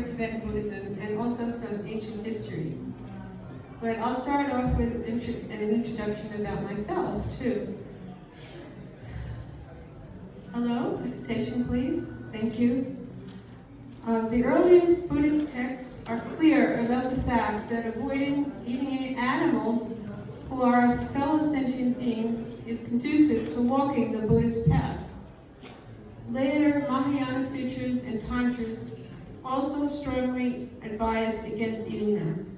Tibetan Buddhism and also some ancient history. But I'll start off with an introduction about myself, too. Hello, attention please, thank you. The earliest Buddhist texts are clear about the fact that avoiding eating animals who are fellow sentient beings is conducive to walking the Buddhist path. Later, Mahayana sutras and tantras also strongly advised against eating them.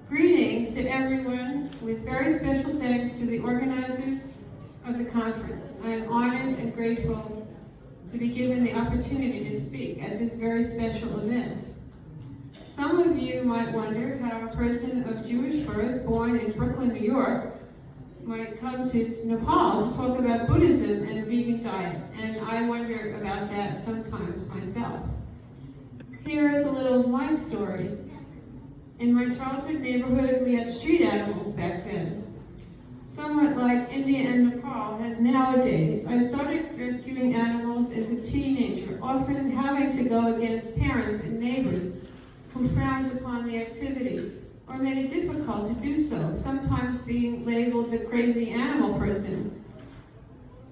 Greetings to everyone, with very special thanks to the organizers of the conference. I am honored and grateful to be given the opportunity to speak at this very special event. Some of you might wonder how a person of Jewish birth, born in Brooklyn, New York, might come to Nepal to talk about Buddhism and a vegan diet, and I wonder about that sometimes myself. Here is a little of my story. In my childhood neighborhood, we had street animals back then. Somewhat like India and Nepal has nowadays, I started rescuing animals as a teenager, often having to go against parents and neighbors who frowned upon the activity or made it difficult to do so, sometimes being labeled the crazy animal person.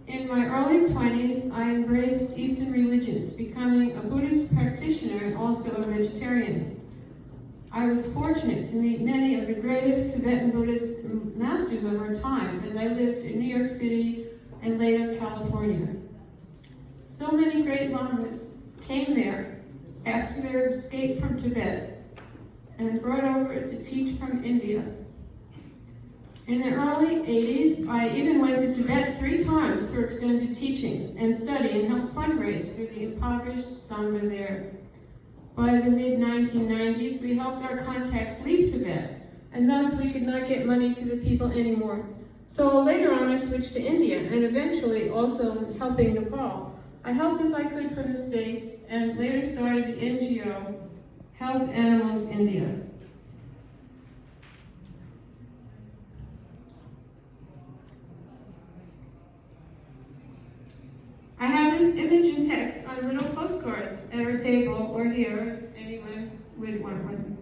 In my early 20s, I embraced Eastern religions, becoming a Buddhist practitioner and also a vegetarian. I was fortunate to meet many of the greatest Tibetan Buddhist masters of our time as I lived in New York City and later California. So many great lamas came there after their escape from Tibet and brought over to teach from India. In the early 80s, I even went to Tibet 3 times for extended teachings and study and helped fundraise for the impoverished Sangha there. By the mid-1990s, we helped our contacts leave Tibet, and thus we could not get money to the people anymore. So later on, I switched to India, and eventually also helping Nepal. I helped as I could from the States, and later started the NGO, Help Animals India. I have this image and text on little postcards at our table or here, if anyone would want one.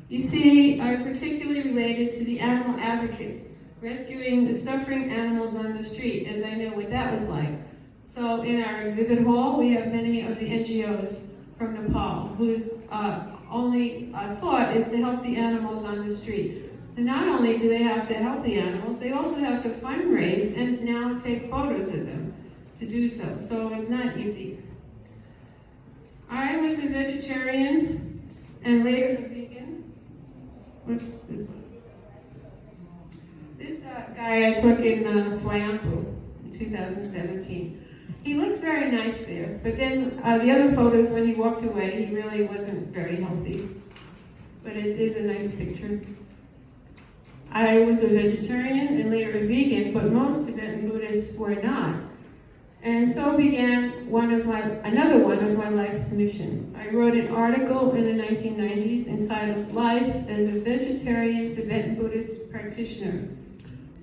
You see, I'm particularly related to the animal advocates, rescuing the suffering animals on the street, as I know what that was like. So in our exhibit hall, we have many of the NGOs from Nepal, whose only thought is to help the animals on the street. And not only do they have to help the animals, they also have to fundraise and now take photos of them to do so. So it's not easy. I was a vegetarian and later a vegan. What's this one? This guy I took in Swayampu in 2017. He looks very nice there, but then the other photos when he walked away, he really wasn't very healthy. But it is a nice picture. I was a vegetarian and later a vegan, but most Tibetan Buddhists were not. And so began another one of my life's mission. I wrote an article in the 1990s entitled Life as a Vegetarian Tibetan Buddhist Practitioner.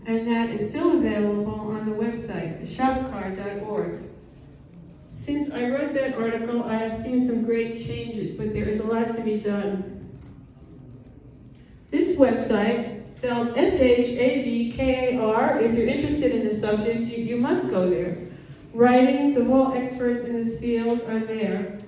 And that is still available on the website, shopcar.org. Since I wrote that article, I have seen some great changes, but there is a lot to be done. This website, spelled SHAVKAR, if you're interested in the subject, you must go there. Writings of all experts in this field are there.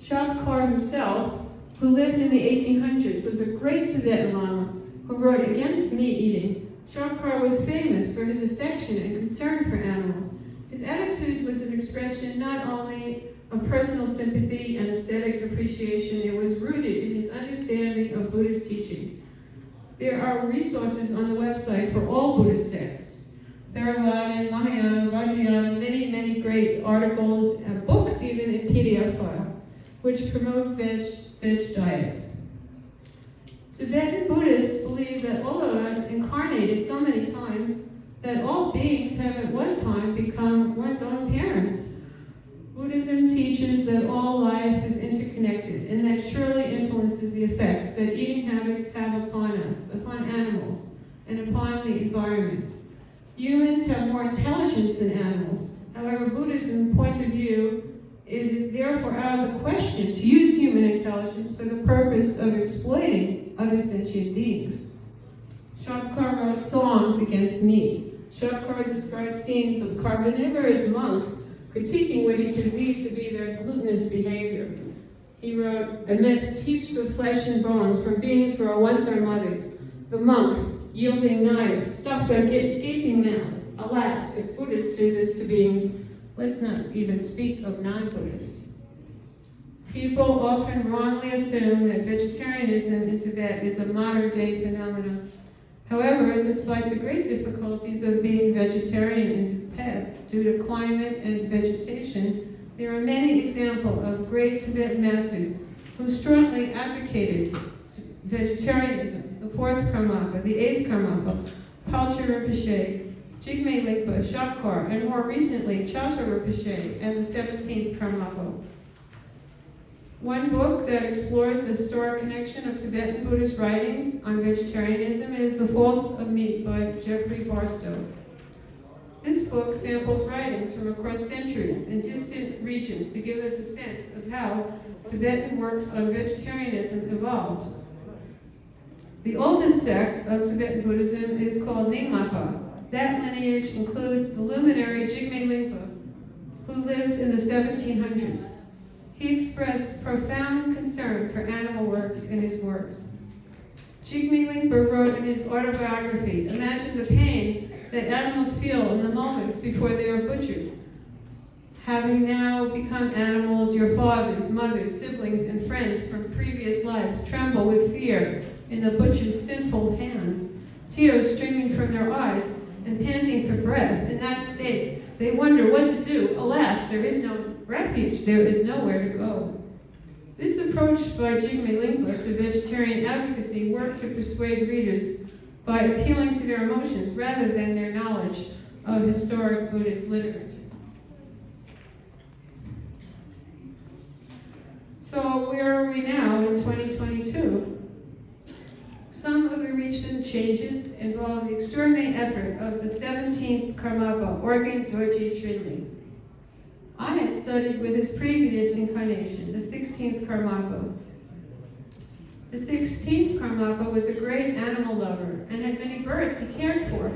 Shopkar himself, who lived in the 1800s, was a great Tibetan Lama who wrote against meat eating. Shopkar was famous for his affection and concern for animals. His attitude was an expression not only of personal sympathy and aesthetic appreciation, it was rooted in his understanding of Buddhist teaching. There are resources on the website for all Buddhist texts. Theravada, Mahayana, Vajrayana, many great articles and books, even in PDF file, which promote veg diet. Tibetan Buddhists believe that all of us incarnated so many times that all beings have at one time become one's own parents. Buddhism teaches that all life is interconnected and that surely influences the effects that eating habits have upon us, upon animals, and upon the environment. Humans have more intelligence than animals. However, Buddhism's point of view It is therefore out of the question to use human intelligence for the purpose of exploiting other sentient beings. Shapkar wrote songs against meat. Shapkar described scenes of carnivorous monks critiquing what he perceived to be their glutinous behavior. He wrote, amidst heaps of flesh and bones from beings who are once our mothers, the monks, yielding knives, stuffed their gaping mouths. Alas, if Buddhists do this to beings, let's not even speak of non-Buddhists. People often wrongly assume that vegetarianism in Tibet is a modern-day phenomenon. However, despite the great difficulties of being vegetarian in Tibet due to climate and vegetation, there are many examples of great Tibetan masters who strongly advocated vegetarianism. The fourth Karmapa, the eighth Karmapa, Palcha Rinpoche, Jigme Lingpa, Shapkar, and more recently, Chata Rinpoche, and the 17th Karmapa. One book that explores the historic connection of Tibetan Buddhist writings on vegetarianism is The Faults of Meat by Jeffrey Barstow. This book samples writings from across centuries in distant regions to give us a sense of how Tibetan works on vegetarianism evolved. The oldest sect of Tibetan Buddhism is called Nyingmapa. That lineage includes the luminary Jigme Lingpa, who lived in the 1700s. He expressed profound concern for animal works in his works. Jigme Lingpa wrote in his autobiography, imagine the pain that animals feel in the moments before they are butchered. Having now become animals, your fathers, mothers, siblings, and friends from previous lives tremble with fear in the butcher's sinful hands, tears streaming from their eyes, and panting for breath. In that state, they wonder what to do. Alas, there is no refuge, there is nowhere to go. This approach by Jigme Lingpa to vegetarian advocacy worked to persuade readers by appealing to their emotions rather than their knowledge of historic Buddhist literature. So where are we now in 2022? Some of the recent changes involve the extraordinary effort of the 17th Karmapa, Organ Dorje Trinley. I had studied with his previous incarnation, the 16th Karmapa. The 16th Karmapa was a great animal lover and had many birds he cared for.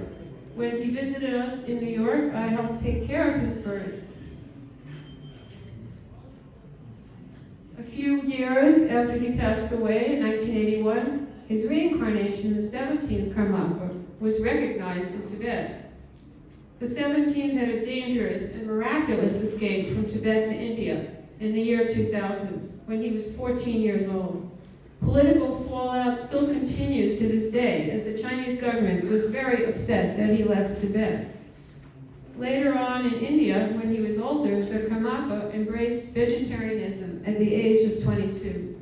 When he visited us in New York, I helped take care of his birds. A few years after he passed away in 1981, his reincarnation, the 17th Karmapa, was recognized in Tibet. The 17th had a dangerous and miraculous escape from Tibet to India in the year 2000, when he was 14 years old. Political fallout still continues to this day, as the Chinese government was very upset that he left Tibet. Later on in India, when he was older, the Karmapa embraced vegetarianism at the age of 22.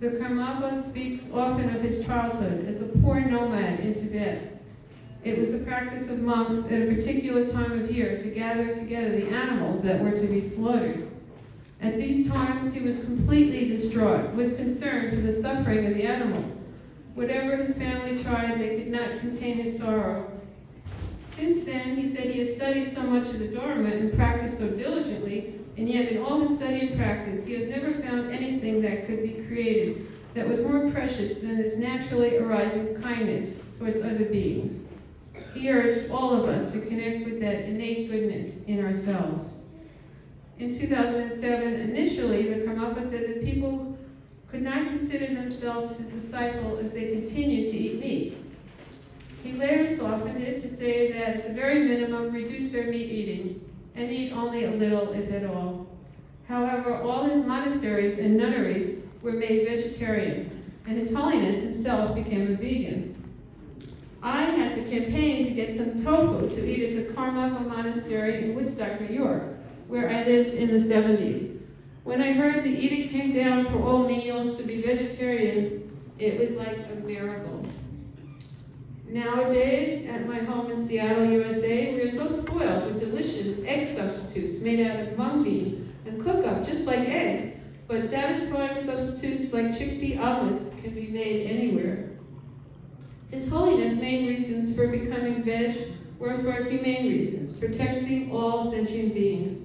The Karmapa speaks often of his childhood as a poor nomad in Tibet. It was the practice of monks at a particular time of year to gather together the animals that were to be slaughtered. At these times, he was completely distraught with concern for the suffering of the animals. Whatever his family tried, they could not contain his sorrow. Since then, he said he has studied so much of the Dharma and practiced so diligently, and yet in all his study and practice, he has never found anything that could be created that was more precious than this naturally arising kindness towards other beings. He urged all of us to connect with that innate goodness in ourselves. In 2007, initially, the Karmapa said that people could not consider themselves his disciple if they continued to eat meat. He later softened it to say that at the very minimum, reduce their meat eating and eat only a little, if at all. However, all his monasteries and nunneries were made vegetarian, and His Holiness himself became a vegan. I had to campaign to get some tofu to eat at the Karmapa Monastery in Woodstock, New York, where I lived in the 70s. When I heard the edict came down for all meals to be vegetarian, it was like a miracle. Nowadays, at my home in Seattle, USA, we are so spoiled with delicious egg substitutes made out of mung bean and cook up just like eggs, but satisfying substitutes like chickpea omelets can be made anywhere. His Holiness' main reasons for becoming veg were for humane reasons, protecting all sentient beings.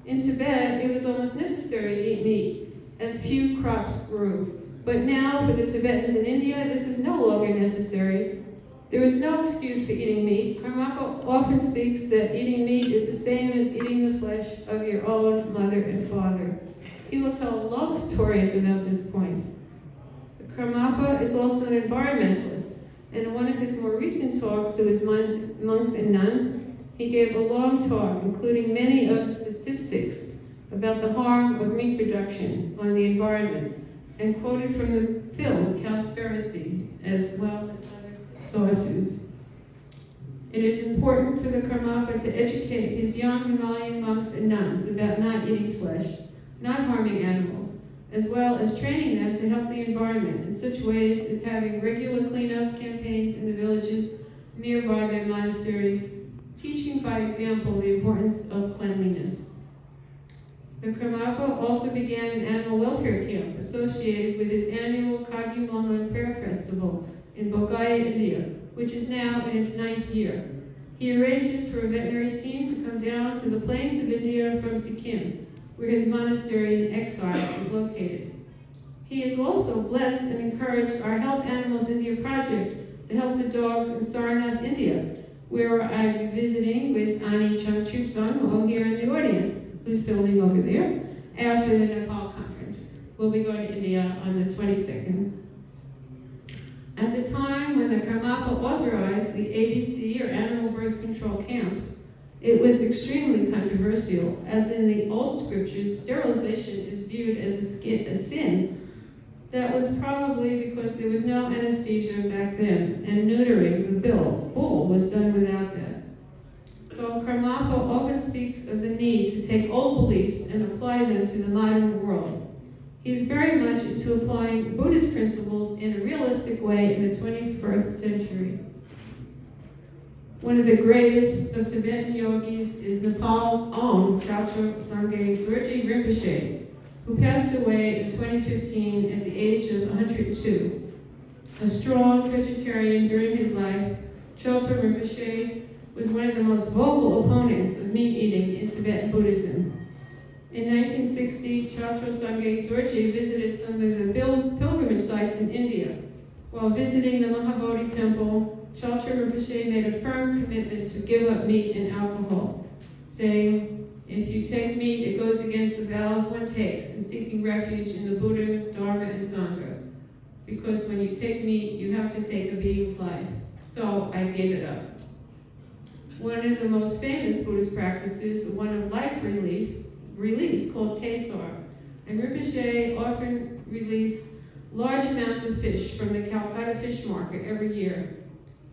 In Tibet, it was almost necessary to eat meat, as few crops grew. But now, for the Tibetans in India, this is no longer necessary. There is no excuse for eating meat. Karmapa often speaks that eating meat is the same as eating the flesh of your own mother and father. He will tell long stories about this point. Karmapa is also an environmentalist, and in one of his more recent talks to his monks and nuns, he gave a long talk, including many of the statistics about the harm of meat production on the environment, and quoted from the film Cowspiracy, as well as other sources. It is important for the Karmapa to educate his young Himalayan monks and nuns about not eating flesh, not harming animals, as well as training them to help the environment in such ways as having regular cleanup campaigns in the villages nearby their monasteries, teaching by example the importance of cleanliness. The Karmapa also began an animal welfare camp associated with his annual Kagi Mohan Prayer Festival in Bodh India, which is now in its 9th year. He arranges for a veterinary team to come down to the plains of India from Sikkim, where his monastery in exile is located. He has also blessed and encouraged our Help Animals India project to help the dogs in Sarnath, India, where I'm visiting with Ani Changchupsang here in the audience, who's filming over there, after the Nepal conference. We'll be going to India on the 22nd. At the time when the Karmapa authorized the ABC, or animal birth control camps, it was extremely controversial, as in the old scriptures, sterilization is viewed as a sin. That was probably because there was no anesthesia back then, and neutering the bull was done without that. So Karmapa often speaks of the need to take old beliefs and apply them to the modern world. He's very much into applying Buddhist principles in a realistic way in the 21st century. One of the greatest of Tibetan yogis is Nepal's own Chacho Sangye Dorje Rinpoche, who passed away in 2015 at the age of 102. A strong vegetarian during his life, Choto Rinpoche was one of the most vocal opponents of meat eating in Tibetan Buddhism. In 1960, Chacho Sangye Dorje visited some of the pilgrimage sites in India. While visiting the Mahabodhi temple, Choto Rinpoche made a firm commitment to give up meat and alcohol, saying, "If you take meat, it goes against the vows one takes in seeking refuge in the Buddha, Dharma, and Sangha. Because when you take meat, you have to take a being's life. So I gave it up." One of the most famous Buddhist practices, one of life release called Tesar, and Rinpoche often released large amounts of fish from the Calcutta fish market every year,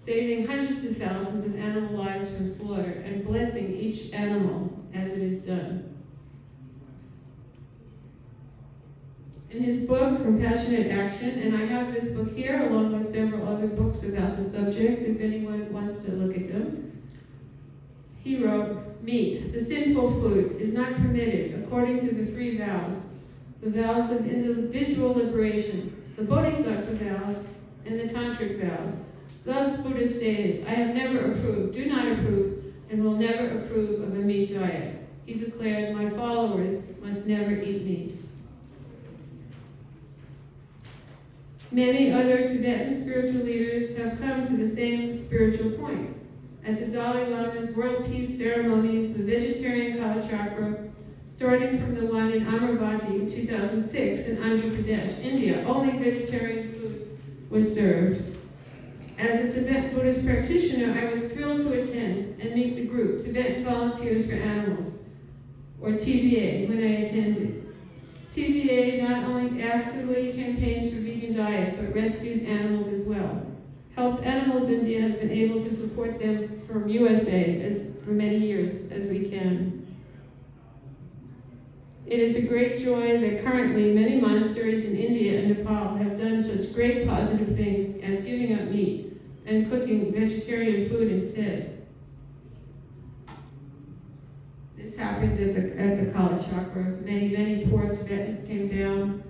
saving hundreds of thousands of animal lives from slaughter and blessing each animal as it is done. In his book, Compassionate Action, and I have this book here along with several other books about the subject if anyone wants to look at them, he wrote, "Meat, the sinful food, is not permitted according to the 3 vows, the vows of individual liberation, the Bodhisattva vows, and the Tantric vows. Thus Buddha stated, I have never approved, do not approve, and will never approve of a meat diet. He declared, my followers must never eat meat." Many other Tibetan spiritual leaders have come to the same spiritual point. At the Dalai Lama's World Peace ceremonies, the vegetarian Kalachakra, starting from the one in Amaravati in 2006 in Andhra Pradesh, India, only vegetarian food was served. As a Tibetan Buddhist practitioner, I was thrilled to attend and meet the group, Tibetan Volunteers for Animals, or TVA, when I attended. TVA not only actively campaigns for vegan diet, but rescues animals as well. Help Animals India has been able to support them from USA for many years as we can. It is a great joy that currently many monasteries in India and Nepal have done such great positive things as giving up meat and cooking vegetarian food instead. This happened at the Kalachakra. Many poor Tibetans came down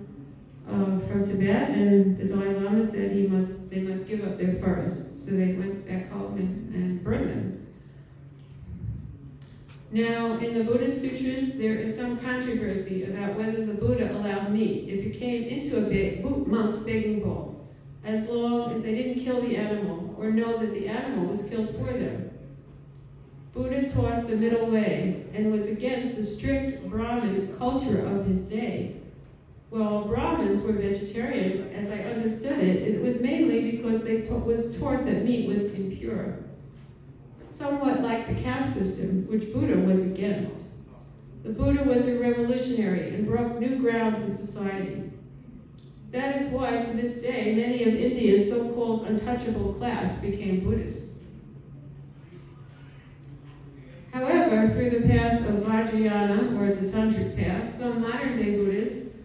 from Tibet, and the Dalai Lama said they must give up their furs. So they went back home and burned them. Now, in the Buddhist sutras, there is some controversy about whether the Buddha allowed meat if it came into a monk's begging bowl, as long as they didn't kill the animal or know that the animal was killed for them. Buddha taught the middle way and was against the strict Brahmin culture of his day. While Brahmins were vegetarian, as I understood it, it was mainly because they was taught that meat was impure. Somewhat like the caste system, which Buddha was against. The Buddha was a revolutionary and broke new ground in society. That is why, to this day, many of India's so-called untouchable class became Buddhists. However, through the path of Vajrayana, or the Tantric path, some modern-day Buddhists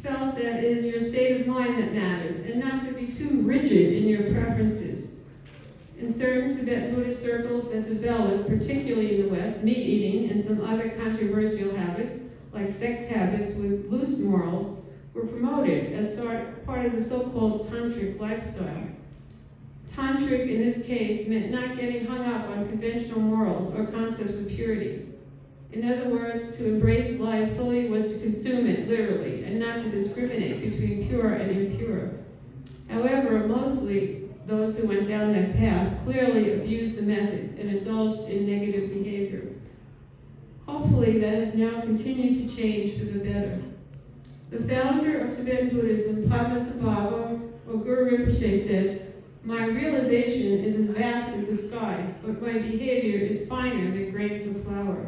felt that it is your state of mind that matters, and not to be too rigid in your preferences. In certain Tibetan Buddhist circles that developed, particularly in the West, meat eating and some other controversial habits, like sex habits with loose morals, were promoted as part of the so-called tantric lifestyle. Tantric, in this case, meant not getting hung up on conventional morals or concepts of purity. In other words, to embrace life fully was to consume it literally, and not to discriminate between pure and impure. However, mostly those who went down that path clearly abused the methods and indulged in negative behavior. Hopefully, that has now continued to change for the better. The founder of Tibetan Buddhism, Padmasambhava, or Guru Rinpoche, said, "My realization is as vast as the sky, but my behavior is finer than grains of flour."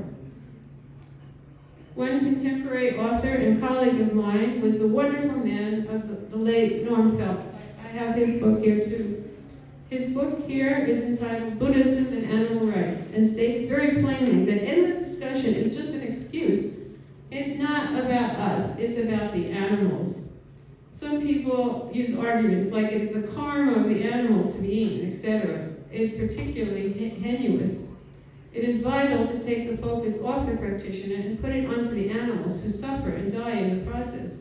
One contemporary author and colleague of mine was the wonderful man of the late Norm Phelps. I have his book here too. His book here is entitled Buddhism and Animal Rights, and states very plainly that endless discussion is just an excuse. It's not about us, it's about the animals. Some people use arguments like it is the karma of the animal to be eaten, etc. It's particularly tenuous. It is vital to take the focus off the practitioner and put it onto the animals who suffer and die in the process.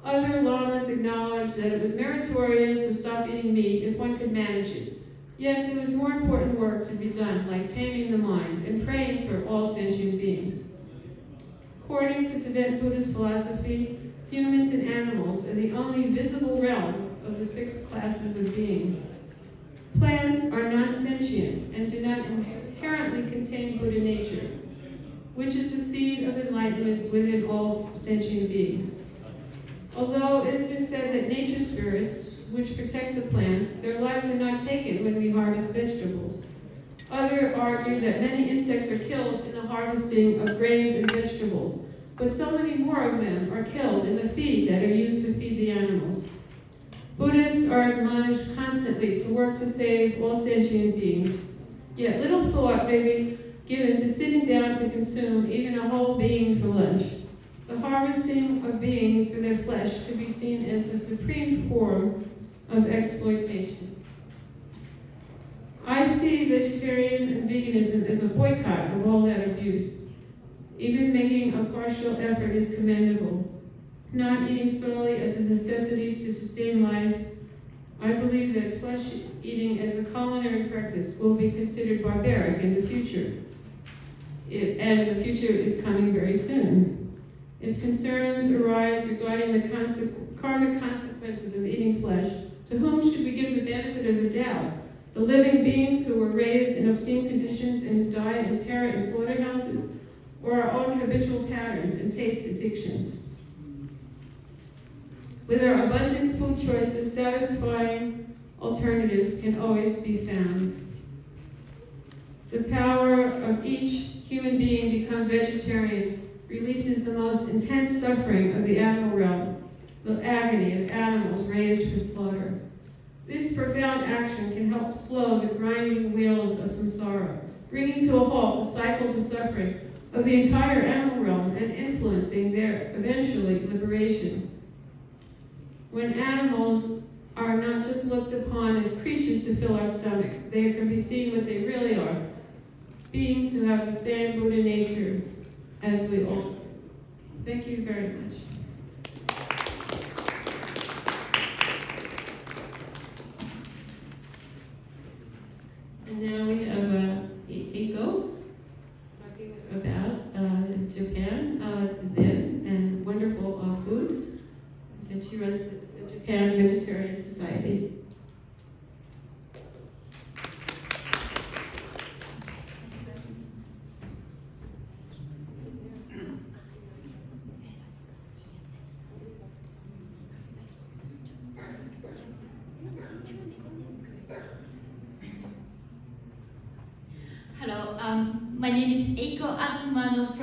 Other lamas acknowledged that it was meritorious to stop eating meat if one could manage it. Yet there was more important work to be done, like taming the mind and praying for all sentient beings. According to Tibetan Buddhist philosophy, humans and animals are the only visible realms of the 6 classes of being. Plants are not sentient and do not inherently contain Buddha nature, which is the seed of enlightenment within all sentient beings. Although it has been said that nature spirits, which protect the plants, their lives are not taken when we harvest vegetables. Others argue that many insects are killed in the harvesting of grains and vegetables, but so many more of them are killed in the feed that are used to feed the animals. Buddhists are admonished constantly to work to save all sentient beings, yet little thought may be given to sitting down to consume even a whole being for lunch. The harvesting of beings for their flesh could be seen as the supreme form of exploitation. I see vegetarian and veganism as a boycott of all that abuse. Even making a partial effort is commendable. Not eating solely as a necessity to sustain life, I believe that flesh eating as a culinary practice will be considered barbaric in the future. And the future is coming very soon. If concerns arise regarding the karmic consequences of eating flesh, to whom should we give the benefit of the doubt? The living beings who were raised in obscene conditions and died in terror in slaughterhouses, or our own habitual patterns and taste addictions? With our abundant food choices, satisfying alternatives can always be found. The power of each human being become vegetarian releases the most intense suffering of the animal realm, the agony of animals raised for slaughter. This profound action can help slow the grinding wheels of samsara, bringing to a halt the cycles of suffering of the entire animal realm and influencing their eventually liberation. When animals are not just looked upon as creatures to fill our stomach, they can be seen what they really are, beings who have the same Buddha nature as we all. Thank you very much. And now we have Eiko. and she runs the Japan Vegetarian Society. Hello, my name is Eiko Azumano